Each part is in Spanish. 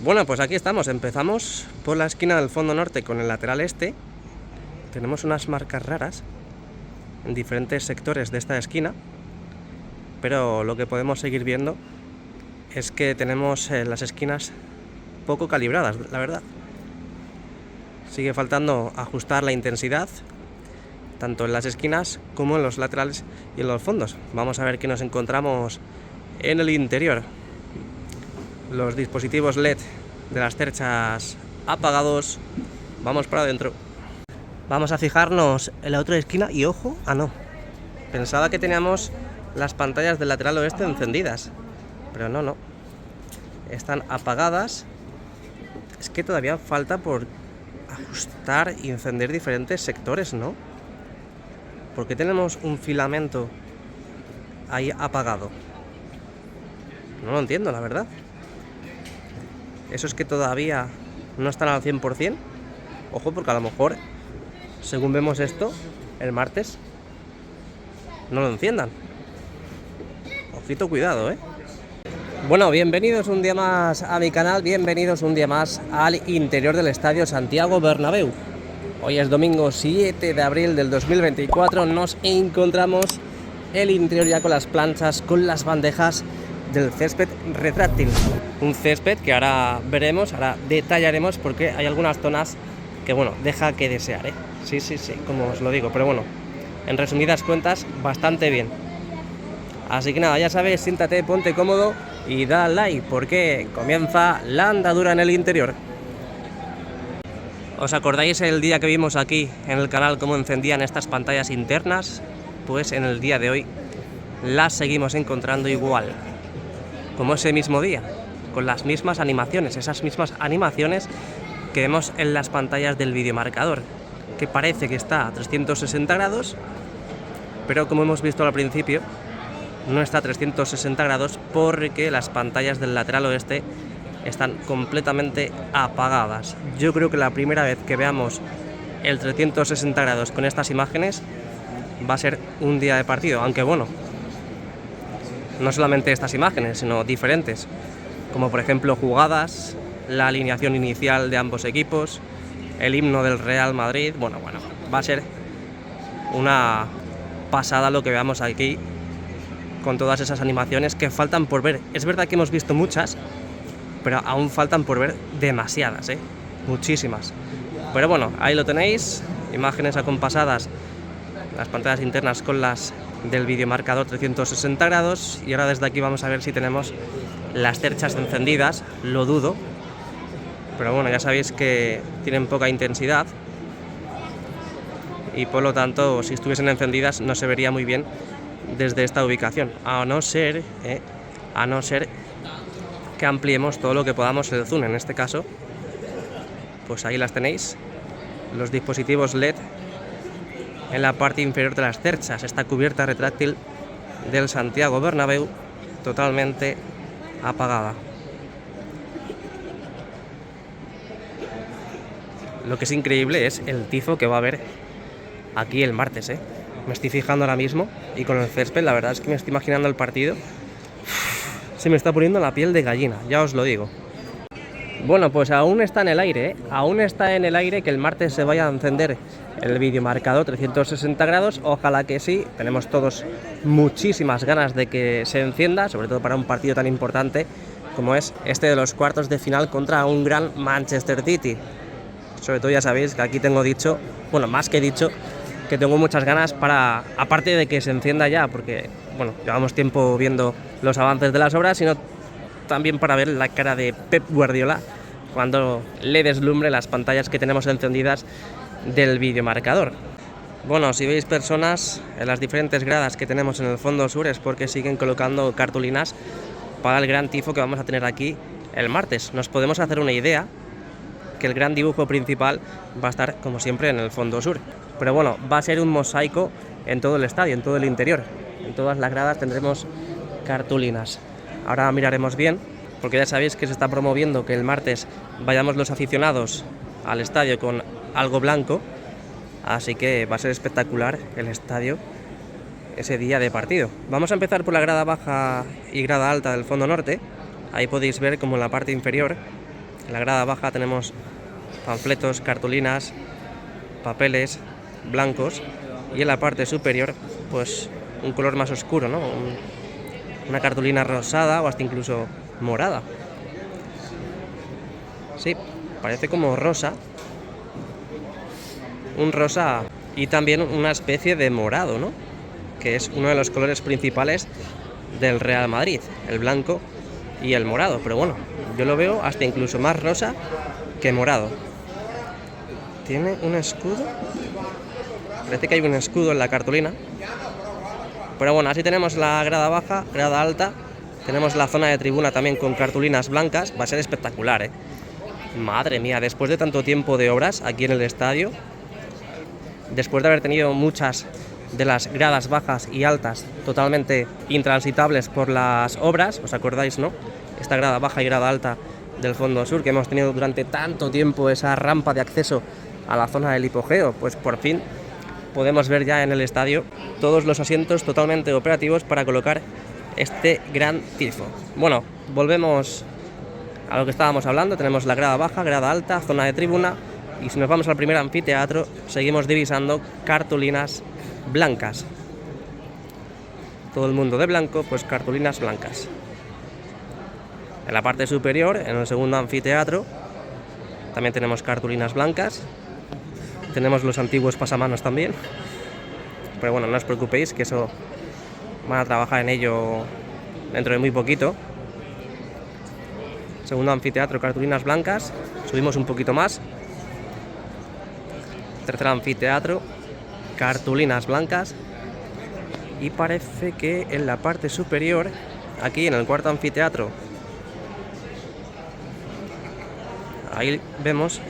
Bueno, pues aquí estamos, empezamos por la esquina del fondo norte con el lateral este. Tenemos unas marcas raras en diferentes sectores de esta esquina, pero lo que podemos seguir viendo es que tenemos las esquinas poco calibradas, la verdad. Sigue faltando ajustar la intensidad, tanto en las esquinas como en los laterales y en los fondos. Vamos a ver qué nos encontramos en el interior. Los dispositivos LED de las cerchas apagados. Vamos para adentro. Vamos a fijarnos en la otra esquina y ojo, no. Pensaba que teníamos las pantallas del lateral oeste encendidas, pero no. Están apagadas. Es que todavía falta por ajustar y encender diferentes sectores, ¿no? ¿Por qué tenemos un filamento ahí apagado? No lo entiendo, la verdad. ¿Eso es que todavía no están al 100%? Ojo, porque a lo mejor, según vemos esto, el martes no lo enciendan. Ojito, cuidado, ¿eh? Bueno, bienvenidos un día más a mi canal, bienvenidos un día más al interior del Estadio Santiago Bernabéu. Hoy es domingo 7 de abril del 2024, nos encontramos el interior ya con las planchas, con las bandejas del césped retráctil. Un césped que ahora veremos, ahora detallaremos, porque hay algunas zonas que, bueno, deja que desear, ¿eh? Sí, como os lo digo, pero bueno, en resumidas cuentas, bastante bien. Así que nada, ya sabes, siéntate, ponte cómodo y da like, porque comienza la andadura en el interior. ¿Os acordáis el día que vimos aquí en el canal cómo encendían estas pantallas internas? Pues en el día de hoy las seguimos encontrando igual, como ese mismo día, con las mismas animaciones, esas mismas animaciones que vemos en las pantallas del videomarcador, que parece que está a 360 grados, pero como hemos visto al principio, no está a 360 grados porque las pantallas del lateral oeste están completamente apagadas. Yo creo que la primera vez que veamos el 360 grados con estas imágenes va a ser un día de partido, aunque bueno, no solamente estas imágenes, sino diferentes, como por ejemplo jugadas, la alineación inicial de ambos equipos, el himno del Real Madrid. Bueno, va a ser una pasada lo que veamos aquí con todas esas animaciones que faltan por ver. Es verdad que hemos visto muchas, pero aún faltan por ver demasiadas, muchísimas. Pero bueno, ahí lo tenéis, imágenes acompasadas, las pantallas internas con las del videomarcador 360 grados, y ahora desde aquí vamos a ver si tenemos las cerchas encendidas. Lo dudo, pero bueno, ya sabéis que tienen poca intensidad y por lo tanto, si estuviesen encendidas no se vería muy bien desde esta ubicación, a no ser que ampliemos todo lo que podamos el zoom. En este caso, pues ahí las tenéis, los dispositivos LED en la parte inferior de las cerchas, esta cubierta retráctil del Santiago Bernabéu totalmente apagada. Lo que es increíble es el tifo que va a haber aquí el martes, Me estoy fijando ahora mismo, y con el césped, la verdad es que me estoy imaginando el partido. Se me está poniendo la piel de gallina, ya os lo digo. Bueno, pues aún está en el aire, aún está en el aire que el martes se vaya a encender el videomarcador 360 grados. Ojalá que sí, tenemos todos muchísimas ganas de que se encienda, sobre todo para un partido tan importante como es este de los cuartos de final contra un gran Manchester City. Sobre todo ya sabéis que aquí tengo dicho, bueno, más que dicho, que tengo muchas ganas para, aparte de que se encienda ya, porque bueno, llevamos tiempo viendo los avances de las obras, sino también para ver la cara de Pep Guardiola cuando le deslumbre las pantallas que tenemos encendidas del videomarcador. Bueno, si veis personas en las diferentes gradas que tenemos en el fondo sur, es porque siguen colocando cartulinas para el gran tifo que vamos a tener aquí el martes. Nos podemos hacer una idea que el gran dibujo principal va a estar, como siempre, en el fondo sur. Pero bueno, va a ser un mosaico en todo el estadio, en todo el interior. En todas las gradas tendremos cartulinas. Ahora miraremos bien, porque ya sabéis que se está promoviendo que el martes vayamos los aficionados al estadio con algo blanco, así que va a ser espectacular el estadio ese día de partido. Vamos a empezar por la grada baja y grada alta del fondo norte. Ahí podéis ver como en la parte inferior En la grada baja tenemos panfletos, cartulinas, papeles blancos, y en la parte superior pues un color más oscuro, ¿no? Una cartulina rosada o hasta incluso morada. Sí, parece como rosa, un rosa y también una especie de morado, ¿no? Que es uno de los colores principales del Real Madrid, el blanco y el morado, pero bueno, yo lo veo hasta incluso más rosa que morado. Tiene un escudo, parece que hay un escudo en la cartulina, pero bueno, así tenemos la grada baja, grada alta, tenemos la zona de tribuna también con cartulinas blancas. Va a ser espectacular, ¿eh? Madre mía, después de tanto tiempo de obras aquí en el estadio, después de haber tenido muchas de las gradas bajas y altas totalmente intransitables por las obras, ¿os acordáis, no? Esta grada baja y grada alta del fondo sur, que hemos tenido durante tanto tiempo esa rampa de acceso a la zona del hipogeo, pues por fin podemos ver ya en el estadio todos los asientos totalmente operativos para colocar este gran tifo. Bueno, volvemos a lo que estábamos hablando. Tenemos la grada baja, grada alta, zona de tribuna, y si nos vamos al primer anfiteatro seguimos divisando cartulinas blancas. Todo el mundo de blanco, pues cartulinas blancas. En la parte superior, en el segundo anfiteatro, también tenemos cartulinas blancas. Tenemos los antiguos pasamanos también, pero bueno, no os preocupéis, que eso van a trabajar en ello dentro de muy poquito. Segundo anfiteatro, cartulinas blancas. Subimos un poquito más. Tercer anfiteatro, cartulinas blancas. Y parece que en la parte superior, aquí en el cuarto anfiteatro, ahí vemos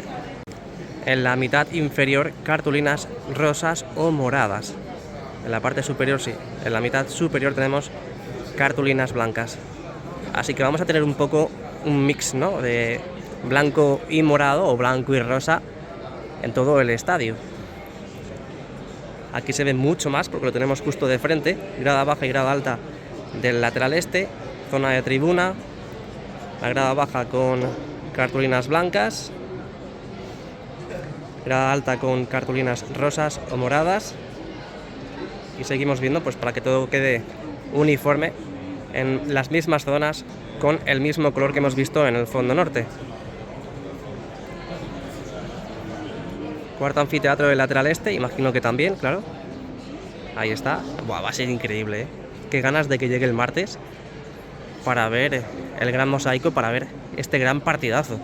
en la mitad inferior cartulinas rosas o moradas. En la parte superior sí, en la mitad superior tenemos cartulinas blancas. Así que vamos a tener un poco un mix, ¿no?, de blanco y morado o blanco y rosa en todo el estadio. Aquí se ve mucho más porque lo tenemos justo de frente, grada baja y grada alta del lateral este, zona de tribuna, la grada baja con cartulinas blancas, grada alta con cartulinas rosas o moradas, y seguimos viendo pues para que todo quede uniforme en las mismas zonas con el mismo color que hemos visto en el fondo norte. Cuarto anfiteatro del lateral este, imagino que también, claro. Ahí está. Buah, va a ser increíble, ¿eh? Qué ganas de que llegue el martes para ver el gran mosaico, para ver este gran partidazo.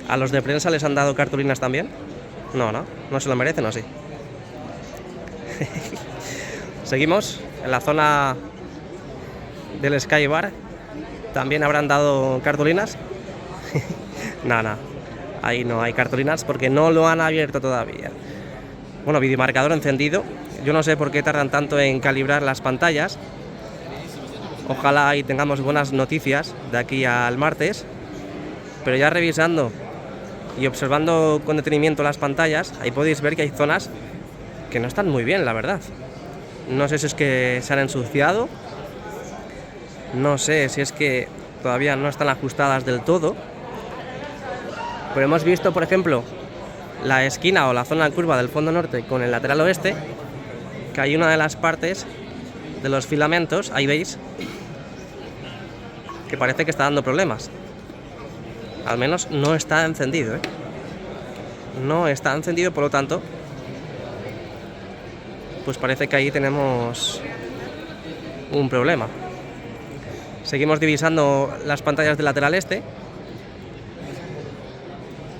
¿A los de prensa les han dado cartulinas también? No se lo merecen, ¿o sí? Seguimos en la zona del Sky Bar. ¿También habrán dado cartulinas? No, ahí no hay cartulinas porque no lo han abierto todavía. Bueno, videomarcador encendido. Yo no sé por qué tardan tanto en calibrar las pantallas. Ojalá y tengamos buenas noticias de aquí al martes. Pero ya revisando y observando con detenimiento las pantallas, ahí podéis ver que hay zonas que no están muy bien, la verdad. No sé si es que se han ensuciado, no sé si es que todavía no están ajustadas del todo, pero hemos visto, por ejemplo, la esquina o la zona curva del fondo norte con el lateral oeste, que hay una de las partes de los filamentos, ahí veis, que parece que está dando problemas. Al menos no está encendido, ¿eh? No está encendido, por lo tanto, pues parece que ahí tenemos un problema. Seguimos divisando las pantallas del lateral este,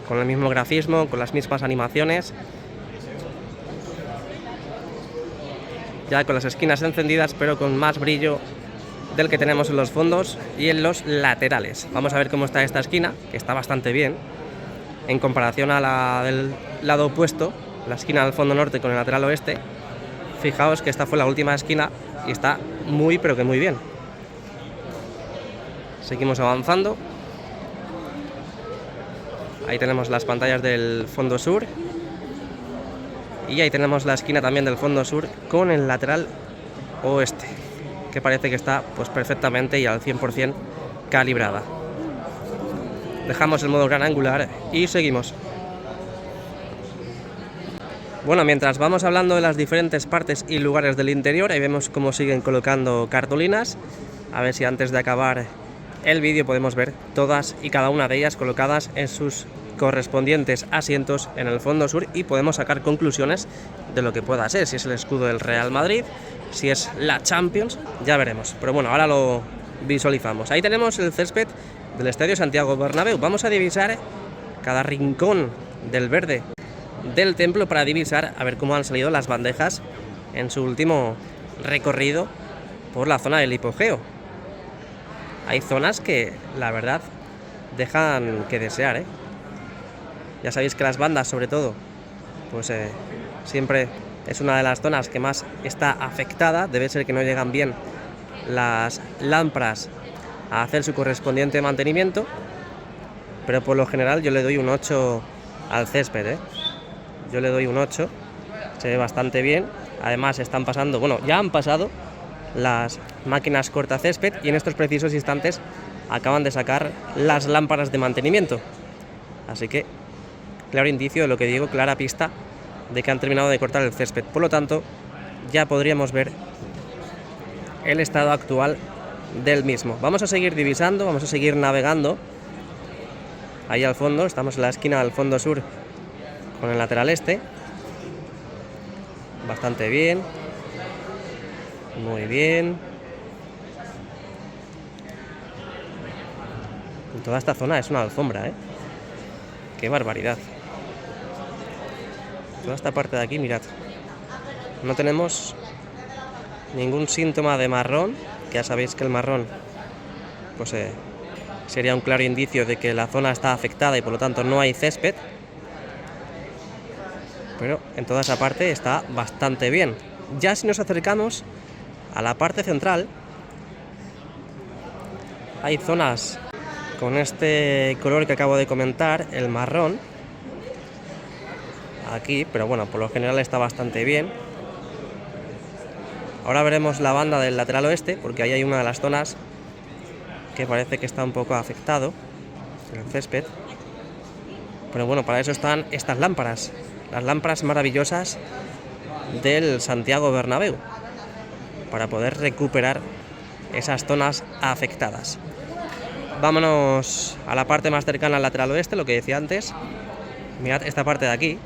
con el mismo grafismo, con las mismas animaciones, ya con las esquinas encendidas, pero con más brillo del que tenemos en los fondos y en los laterales. Vamos a ver cómo está esta esquina, que está bastante bien en comparación a la del lado opuesto, la esquina del fondo norte con el lateral oeste. Fijaos que esta fue la última esquina y está muy, pero que muy bien. Seguimos avanzando. Ahí tenemos las pantallas del fondo sur. Y ahí tenemos la esquina también del fondo sur con el lateral oeste, que parece que está pues perfectamente y al 100% calibrada. Dejamos el modo gran angular y seguimos. Bueno, mientras vamos hablando de las diferentes partes y lugares del interior, ahí vemos cómo siguen colocando cartulinas. A ver si antes de acabar el vídeo podemos ver todas y cada una de ellas colocadas en sus correspondientes asientos en el fondo sur y podemos sacar conclusiones de lo que pueda ser, si es el escudo del Real Madrid, si es la Champions, ya veremos. Pero bueno, ahora lo visualizamos. Ahí tenemos el césped del Estadio Santiago Bernabéu. Vamos a divisar cada rincón del verde del templo para divisar a ver cómo han salido las bandejas en su último recorrido por la zona del hipogeo. Hay zonas que, la verdad, dejan que desear, ¿eh? Ya sabéis que las bandas, sobre todo, pues siempre es una de las zonas que más está afectada. Debe ser que no llegan bien las lámparas a hacer su correspondiente mantenimiento, pero por lo general yo le doy un 8 al césped, ¿eh? Yo le doy un 8, se ve bastante bien. Además están pasando, bueno, ya han pasado las máquinas cortacésped y en estos precisos instantes acaban de sacar las lámparas de mantenimiento. Así que claro indicio de lo que digo, clara pista de que han terminado de cortar el césped. Por lo tanto, ya podríamos ver el estado actual del mismo. Vamos a seguir divisando, vamos a seguir navegando. Ahí al fondo, estamos en la esquina del fondo sur con el lateral este. Bastante bien. Muy bien. En toda esta zona es una alfombra, ¿eh? Qué barbaridad. Toda esta parte de aquí, mirad. No tenemos ningún síntoma de marrón, que ya sabéis que el marrón pues sería un claro indicio de que la zona está afectada y por lo tanto no hay césped. Pero en toda esa parte está bastante bien. Ya si nos acercamos a la parte central, hay zonas con este color que acabo de comentar, el marrón, aquí, pero bueno, por lo general está bastante bien. Ahora veremos la banda del lateral oeste, porque ahí hay una de las zonas que parece que está un poco afectado, el césped. Pero bueno, para eso están estas lámparas, las lámparas maravillosas del Santiago Bernabéu, para poder recuperar esas zonas afectadas. Vámonos a la parte más cercana al lateral oeste, lo que decía antes. Mirad esta parte de aquí.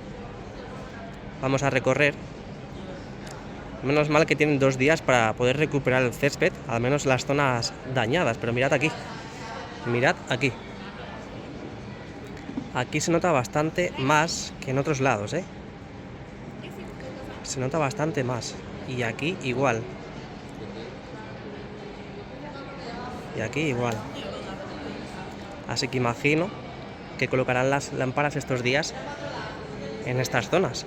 Vamos a recorrer. Menos mal que tienen 2 días para poder recuperar el césped, al menos las zonas dañadas. Pero mirad aquí. Mirad aquí. Aquí se nota bastante más que en otros lados, ¿eh? Se nota bastante más. Y aquí igual. Y aquí igual. Así que imagino que colocarán las lámparas estos días en estas zonas.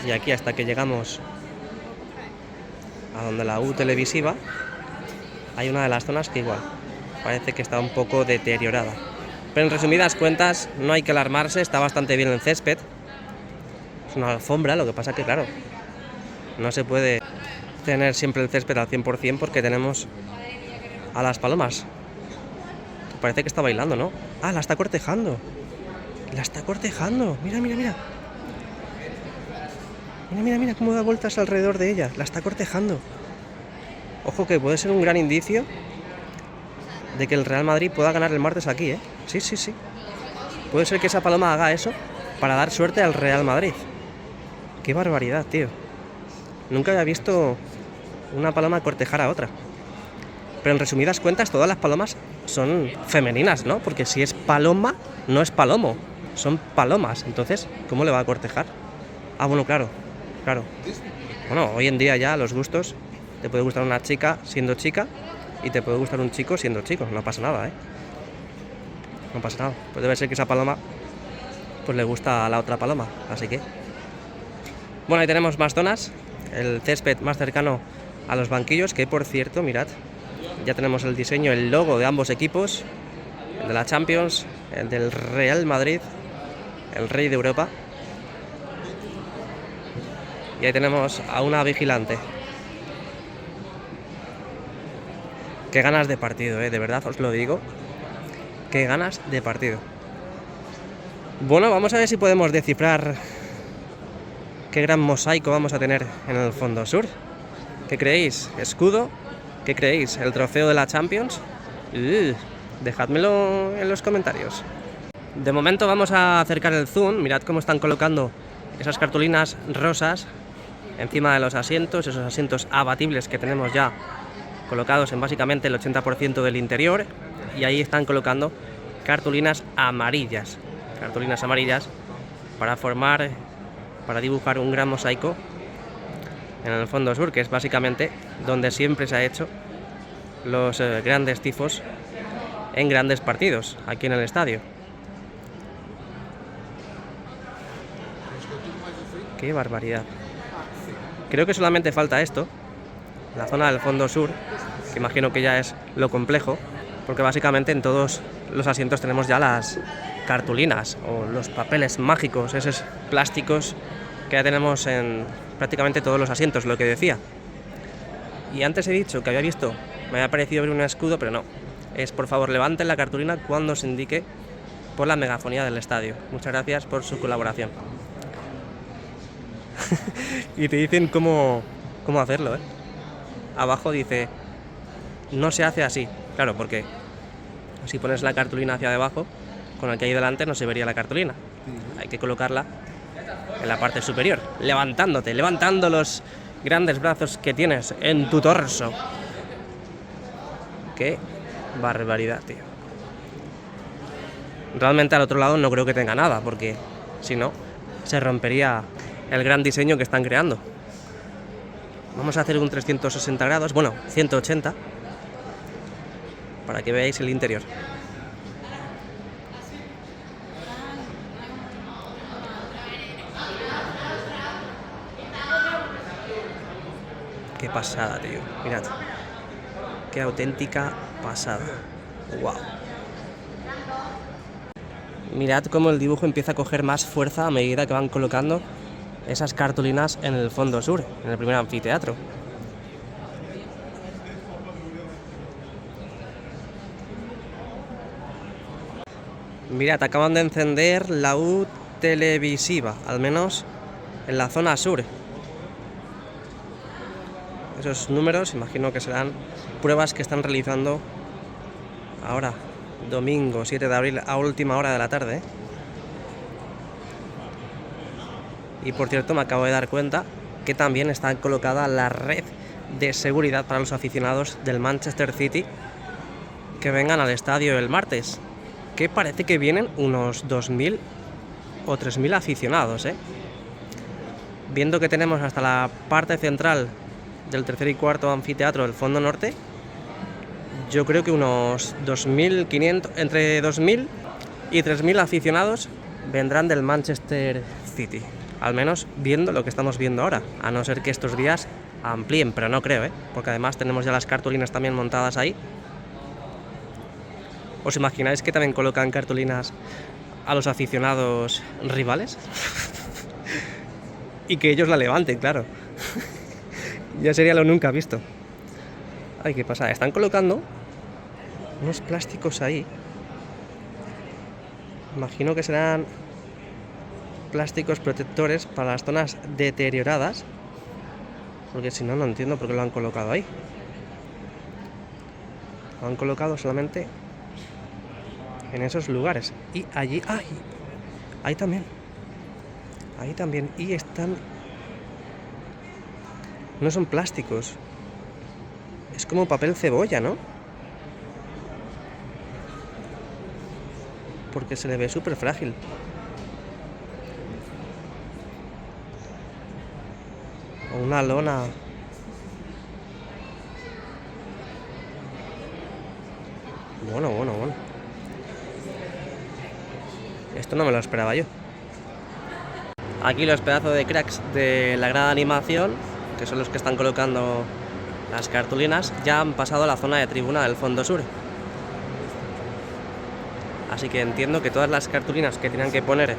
Y aquí hasta que llegamos a donde la U televisiva, hay una de las zonas que igual parece que está un poco deteriorada. Pero en resumidas cuentas, no hay que alarmarse, está bastante bien el césped. Es una alfombra, lo que pasa que claro, no se puede tener siempre el césped al 100% porque tenemos a las palomas. Parece que está bailando, ¿no? Ah, la está cortejando. La está cortejando. Mira, mira, mira. Mira, mira, mira cómo da vueltas alrededor de ella. La está cortejando. Ojo que puede ser un gran indicio de que el Real Madrid pueda ganar el martes aquí, ¿eh? Sí, sí, sí. Puede ser que esa paloma haga eso para dar suerte al Real Madrid. Qué barbaridad, tío. Nunca había visto una paloma cortejar a otra. Pero en resumidas cuentas, todas las palomas son femeninas, ¿no? Porque si es paloma, no es palomo. Son palomas. Entonces, ¿cómo le va a cortejar? Ah, bueno, claro. Claro. Bueno, hoy en día ya los gustos... Te puede gustar una chica siendo chica y te puede gustar un chico siendo chico. No pasa nada, ¿eh? No pasa nada. Pues debe ser que esa paloma pues le gusta a la otra paloma. Así que... Bueno, ahí tenemos más zonas. El césped más cercano a los banquillos, que por cierto, mirad, ya tenemos el diseño, el logo de ambos equipos, el de la Champions, el del Real Madrid, el rey de Europa. Y ahí tenemos a una vigilante Qué ganas de partido, de verdad os lo digo. Qué ganas de partido. Bueno, vamos a ver si podemos descifrar qué gran mosaico vamos a tener en el fondo sur. ¿Qué creéis? ¿Escudo? ¿Qué creéis? ¿El trofeo de la Champions? Dejádmelo en los comentarios. De momento vamos a acercar el zoom. Mirad cómo están colocando esas cartulinas rosas encima de los asientos, esos asientos abatibles que tenemos ya colocados en básicamente el 80% del interior, y ahí están colocando cartulinas amarillas para dibujar un gran mosaico en el fondo sur, que es básicamente donde siempre se ha hecho los grandes tifos en grandes partidos aquí en el estadio. ¡Qué barbaridad! Creo que solamente falta esto, la zona del fondo sur, que imagino que ya es lo complejo, porque básicamente en todos los asientos tenemos ya las cartulinas o los papeles mágicos, esos plásticos que ya tenemos en prácticamente todos los asientos, lo que decía. Y antes he dicho que había visto, me había parecido ver un escudo, pero no. Es, por favor, levanten la cartulina cuando se indique por la megafonía del estadio. Muchas gracias por su colaboración. Y te dicen cómo hacerlo, Abajo dice, no se hace así. Claro, porque si pones la cartulina hacia debajo, con el que hay delante no se vería la cartulina. Hay que colocarla en la parte superior, levantando los grandes brazos que tienes en tu torso. ¡Qué barbaridad, tío! Realmente al otro lado no creo que tenga nada, porque si no, se rompería el gran diseño que están creando. Vamos a hacer un 360 grados, bueno, 180, para que veáis el interior. Qué pasada, tío. Mirad. Qué auténtica pasada. Wow. Mirad cómo el dibujo empieza a coger más fuerza a medida que van colocando esas cartulinas en el fondo sur, en el primer anfiteatro. Mirad, acaban de encender la U televisiva, al menos en la zona sur. Esos números, imagino que serán pruebas que están realizando ahora, domingo 7 de abril, a última hora de la tarde. Y por cierto, me acabo de dar cuenta que también está colocada la red de seguridad para los aficionados del Manchester City que vengan al estadio el martes. Que parece que vienen unos 2.000 o 3.000 aficionados, Viendo que tenemos hasta la parte central del tercer y cuarto anfiteatro del fondo norte, yo creo que unos 2.500, entre 2.000 y 3.000 aficionados vendrán del Manchester City. Al menos viendo lo que estamos viendo ahora, a no ser que estos días amplíen, pero no creo, porque además tenemos ya las cartulinas también montadas ahí. ¿Os imagináis que también colocan cartulinas a los aficionados rivales? Y que ellos la levanten, claro. Ya sería lo nunca visto. Ay, qué pasa, están colocando unos plásticos ahí. Imagino que serán plásticos protectores para las zonas deterioradas, porque si no, no entiendo por qué lo han colocado ahí. Lo han colocado solamente en esos lugares. Y allí, ¡ay! Ahí también. Ahí también. Y están... No son plásticos. Es como papel cebolla, ¿no? Porque se le ve súper frágil. O una lona. Bueno. Esto no me lo esperaba yo. Aquí los pedazos de cracks de la gran animación, que son los que están colocando las cartulinas, ya han pasado a la zona de tribuna del fondo sur. Así que entiendo que todas las cartulinas que tenían que poner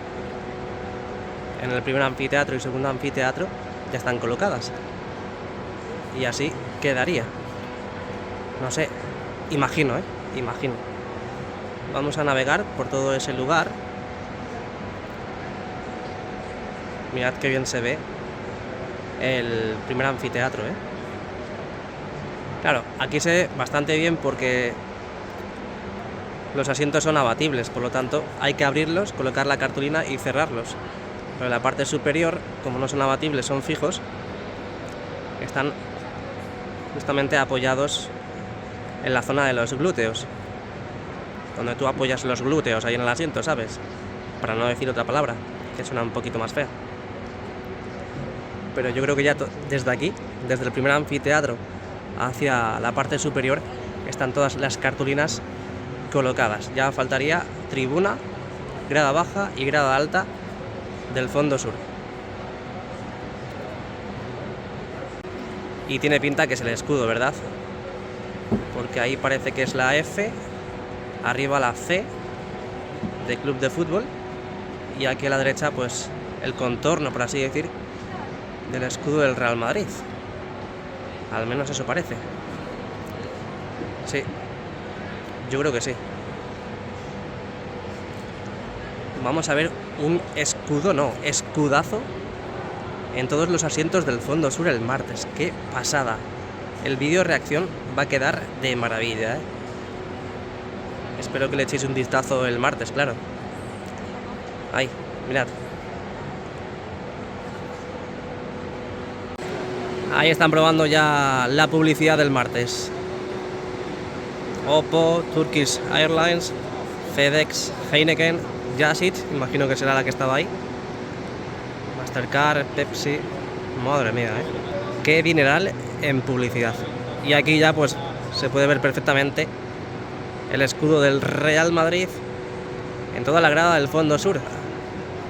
en el primer anfiteatro y segundo anfiteatro ya están colocadas. Y así quedaría. No sé, Imagino, imagino. Vamos a navegar por todo ese lugar. Mirad qué bien se ve el primer anfiteatro, Claro, aquí se ve bastante bien porque los asientos son abatibles, por lo tanto hay que abrirlos, colocar la cartulina y cerrarlos. Pero en la parte superior, como no son abatibles, son fijos, están justamente apoyados en la zona de los glúteos, donde tú apoyas los glúteos ahí en el asiento, ¿sabes? Para no decir otra palabra, que suena un poquito más fea. Pero yo creo que ya desde aquí, desde el primer anfiteatro hacia la parte superior, están todas las cartulinas colocadas. Ya faltaría tribuna, grada baja y grada alta del fondo sur. Y tiene pinta que es el escudo, ¿verdad? Porque ahí parece que es la F, arriba la C de club de fútbol, y aquí a la derecha pues el contorno, por así decir, del escudo del Real Madrid. Al menos eso parece. Sí, yo creo que sí. Vamos a ver un escudazo en todos los asientos del fondo sur el martes. ¡Qué pasada! El vídeo reacción va a quedar de maravilla, Espero que le echéis un vistazo el martes, claro. Ahí, mirad. Ahí están probando ya la publicidad del martes. Oppo, Turkish Airlines, FedEx, Heineken, Jasit, imagino que será la que estaba ahí. Mastercard, Pepsi. Madre mía, Qué dineral en publicidad. Y aquí ya pues se puede ver perfectamente el escudo del Real Madrid en toda la grada del fondo sur.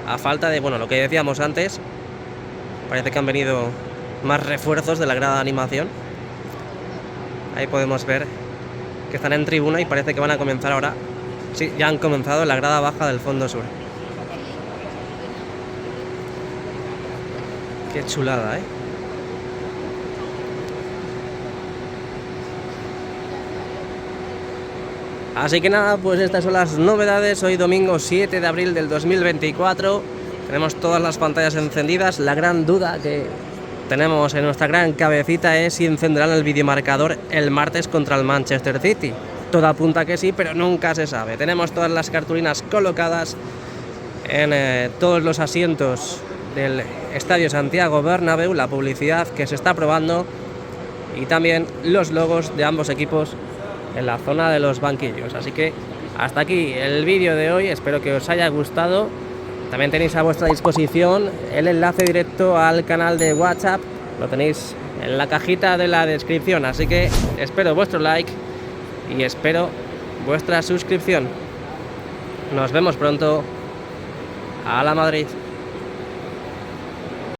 A falta de, bueno, lo que decíamos antes, parece que han venido más refuerzos de la grada de animación. Ahí podemos ver que están en tribuna y parece que van a comenzar ahora. Sí, ya han comenzado en la grada baja del fondo sur. Qué chulada, Así que nada, pues estas son las novedades. Hoy domingo 7 de abril del 2024. Tenemos todas las pantallas encendidas. La gran duda que tenemos en nuestra gran cabecita es si encenderán el videomarcador el martes contra el Manchester City. Todo apunta que sí, pero nunca se sabe. Tenemos todas las cartulinas colocadas en todos los asientos del Estadio Santiago Bernabéu, la publicidad que se está probando y también los logos de ambos equipos en la zona de los banquillos. Así que hasta aquí el vídeo de hoy, espero que os haya gustado. También tenéis a vuestra disposición el enlace directo al canal de WhatsApp, lo tenéis en la cajita de la descripción, así que espero vuestro like y espero vuestra suscripción. Nos vemos pronto. ¡A la Madrid!